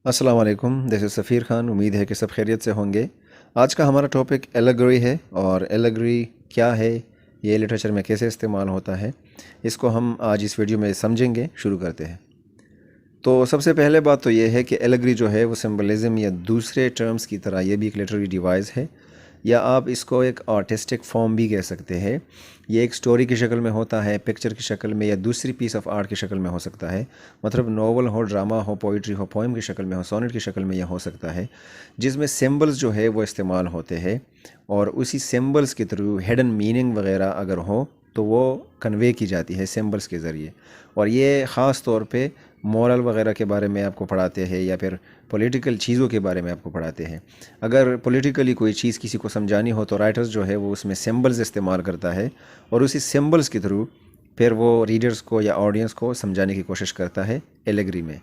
अस्सलाम वालेकुम, this is सफ़ीर ख़ान। उम्मीद है कि सब खैरियत से होंगे। आज का हमारा टॉपिक एलेगरी है, और एलेगरी क्या है, ये लिटरेचर में कैसे इस्तेमाल होता है, इसको हम आज इस वीडियो में समझेंगे। शुरू करते हैं। तो सबसे पहले बात तो ये है कि एलेगरी जो है वो सिंबलिज़म या दूसरे टर्म्स की तरह ये भी एक लिटरेरी डिवाइस है, या आप इसको एक आर्टिस्टिक फॉर्म भी कह सकते हैं। ये एक स्टोरी की शक्ल में होता है, पिक्चर की शक्ल में, या दूसरी पीस ऑफ आर्ट की शक्ल में हो सकता है। मतलब नॉवल हो, ड्रामा हो, पोइट्री हो, पोइम की शक्ल में हो, सोनेट की शक्ल में यह हो सकता है, जिसमें सिंबल्स जो है वो इस्तेमाल होते हैं, और उसी सिंबल्स के थ्रू हिडन मीनिंग वगैरह अगर हो तो वो कन्वे की जाती है सिंबल्स के ज़रिए। और ये ख़ास तौर पे मॉरल वगैरह के बारे में आपको पढ़ाते हैं, या फिर पॉलिटिकल चीज़ों के बारे में आपको पढ़ाते हैं। अगर पॉलिटिकली कोई चीज़ किसी को समझानी हो तो राइटर्स जो है वो उसमें सिंबल्स इस्तेमाल करता है, और उसी सिंबल्स के थ्रू फिर वो रीडर्स को या ऑडियंस को समझाने की कोशिश करता है एलेगरी में।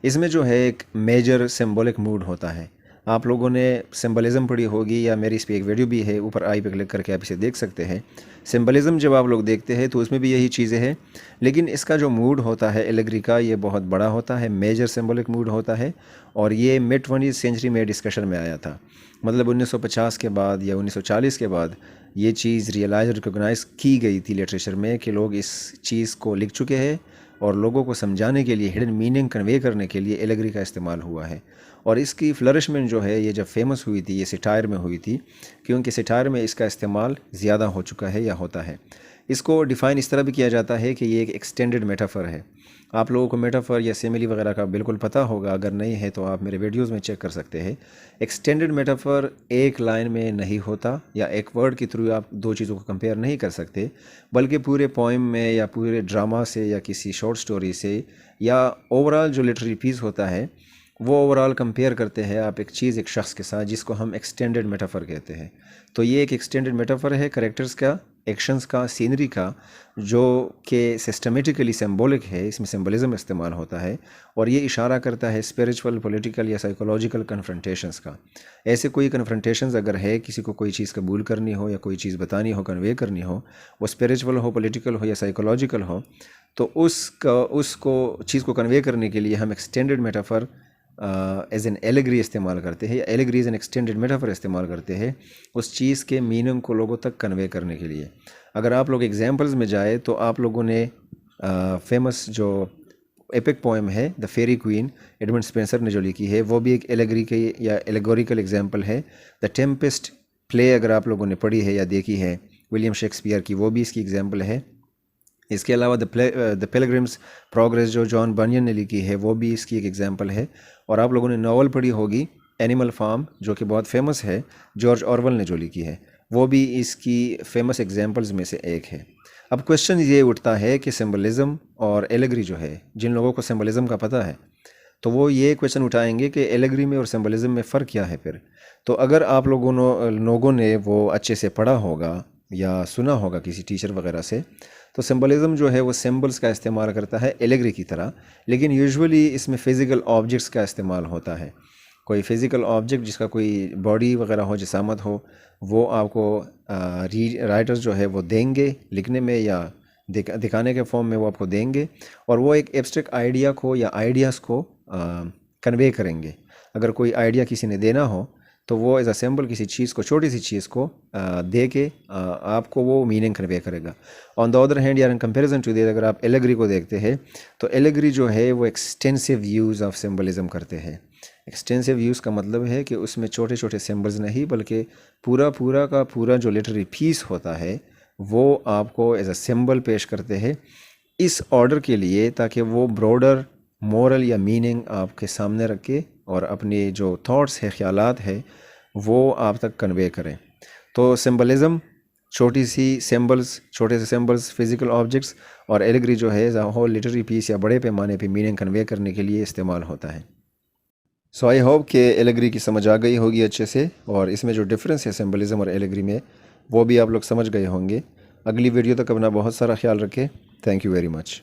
इसमें जो है एक मेजर सिंबॉलिक मूड होता है। आप लोगों ने सिंबलिज़म पढ़ी होगी, या मेरी इस पर एक वीडियो भी है, ऊपर आई पे क्लिक करके आप इसे देख सकते हैं। सिंबलिज़म जब आप लोग देखते हैं तो उसमें भी यही चीज़ें हैं, लेकिन इसका जो मूड होता है एलेगरी का, ये बहुत बड़ा होता है, मेजर सिंबॉलिक मूड होता है। और ये मिड 20वीं सेंचुरी में डिस्कशन में आया था। मतलब 1950 के बाद या 1940 के बाद ये चीज़ रियलाइज रिकोगनाइज़ की गई थी लिटरेचर में, कि लोग इस चीज़ को लिख चुके हैं, और लोगों को समझाने के लिए, हिडन मीनिंग कन्वे करने के लिए एलेगरी का इस्तेमाल हुआ है। और इसकी फ्लरिशमेंट जो है, ये जब फेमस हुई थी, ये सिटायर में हुई थी, क्योंकि सिटायर में इसका इस्तेमाल ज़्यादा हो चुका है या होता है। इसको डिफ़ाइन इस तरह भी किया जाता है कि ये एक एक्सटेंडेड मेटाफर है। आप लोगों को मेटाफर या सिमिली वगैरह का बिल्कुल पता होगा, अगर नहीं है तो आप मेरे वीडियोज़ में चेक कर सकते हैं। एक्सटेंडेड मेटाफर एक लाइन में नहीं होता, या एक वर्ड के थ्रू आप दो चीज़ों को कंपेयर नहीं कर सकते, बल्कि पूरे पोइम में, या पूरे ड्रामा से, या किसी शॉर्ट स्टोरी से, या ओवरऑल जो लिटरेरी पीस होता है वो ओवरऑल कंपेयर करते हैं आप एक चीज़ एक शख्स के साथ, जिसको हम एक्सटेंडेड मेटाफर कहते हैं। तो ये एक एक्सटेंडेड मेटाफर है कैरेक्टर्स का, एक्शंस का, सीनरी का, जो कि सिस्टमेटिकली सिंबॉलिक है। इसमें सिंबलिज्म इस्तेमाल होता है, और ये इशारा करता है स्पिरिचुअल, पॉलिटिकल या साइकोलॉजिकल कन्फ्रंटेशंस का। ऐसे कोई कन्फ्रंटेशंस अगर है, किसी को कोई चीज़ कबूल करनी हो, या कोई चीज़ बतानी हो, कन्वे करनी हो, वो स्पिरिचुअल हो, पॉलिटिकल हो, या साइकोलॉजिकल हो, तो उसको चीज़ को कन्वे करने के लिए हम extended metaphor as an allegory इस्तेमाल करते हैं, या allegory as an extended metaphor इस्तेमाल करते हैं उस चीज़ के मीनिंग को लोगों तक कन्वे करने के लिए। अगर आप लोग एग्जांपल्स में जाए तो आप लोगों ने फेमस जो एपिक पोएम है the Faerie Queene, Edmund Spenser ने जो लिखी है, वो भी एक एलेगरी के या एलेगोरिकल एग्जाम्पल है। द टेम्पेस्ट प्ले अगर आप लोगों ने पढ़ी है या देखी है विलियम शेक्सपियर की, वो भी इसकी एग्जाम्पल है। इसके अलावा द पिलग्रिम्स प्रोग्रेस जो जॉन बनियन ने लिखी है, वो भी इसकी एक एग्जांपल है। और आप लोगों ने नावल पढ़ी होगी एनिमल फार्म, जो कि बहुत फेमस है, जॉर्ज ऑरवेल ने जो लिखी है, वो भी इसकी फेमस एग्जांपल्स में से एक है। अब क्वेश्चन ये उठता है कि सिंबलिज्म और एलेगरी जो है, जिन लोगों को सिंबलिज्म का पता है तो वो ये क्वेश्चन उठाएंगे कि एलेगरी में और सिंबलिज्म में फ़र्क क्या है फिर। तो अगर आप लोगों ने वो अच्छे से पढ़ा होगा या सुना होगा किसी टीचर वगैरह से, तो सिंबलिज्म जो है वो सिंबल्स का इस्तेमाल करता है एलेगरी की तरह, लेकिन यूजुअली इसमें फ़िज़िकल ऑब्जेक्ट्स का इस्तेमाल होता है। कोई फ़िज़िकल ऑब्जेक्ट जिसका कोई बॉडी वगैरह हो, जिसामत हो, वो आपको राइटर्स जो है वो देंगे लिखने में, या दिखाने के फॉर्म में वो आपको देंगे, और वो एक एब्स्ट्रैक्ट आइडिया को या आइडियाज़ को कन्वे करेंगे। अगर कोई आइडिया किसी ने देना हो तो वो एज अ सिंबल किसी चीज़ को, छोटी सी चीज़ को दे के आपको वो मीनिंग कन्वे करेगा। ऑन द अदर हैंड, यार इन कंपैरिजन टू दिस, अगर आप एलेगरी को देखते हैं तो एलेगरी जो है वो एक्सटेंसिव यूज़ ऑफ सिंबलिज्म करते हैं। एक्सटेंसिव यूज़ का मतलब है कि उसमें छोटे छोटे सिंबल्स नहीं, बल्कि पूरा का पूरा जो लिटरेरी पीस होता है वो आपको एज अ सिंबल पेश करते हैं, इस ऑर्डर के लिए, ताकि वो ब्रॉडर मोरल या मीनिंग आपके सामने रखे, और अपनी जो थॉट्स है, ख्यालात है, वो आप तक कन्वे करें। तो सिंबलिज्म छोटे से सिंबल्स, फिज़िकल ऑब्जेक्ट्स, और एलेगरी जो है होल लिटरेरी पीस या बड़े पैमाने पे मीनिंग कन्वे करने के लिए इस्तेमाल होता है। सो आई होप कि एलेगरी की समझ आ गई होगी अच्छे से, और इसमें जो डिफरेंस है सिंबलिज्म और एलेगरी में, वो भी आप लोग समझ गए होंगे। अगली वीडियो तक अपना बहुत सारा ख्याल रखें। Thank you very much.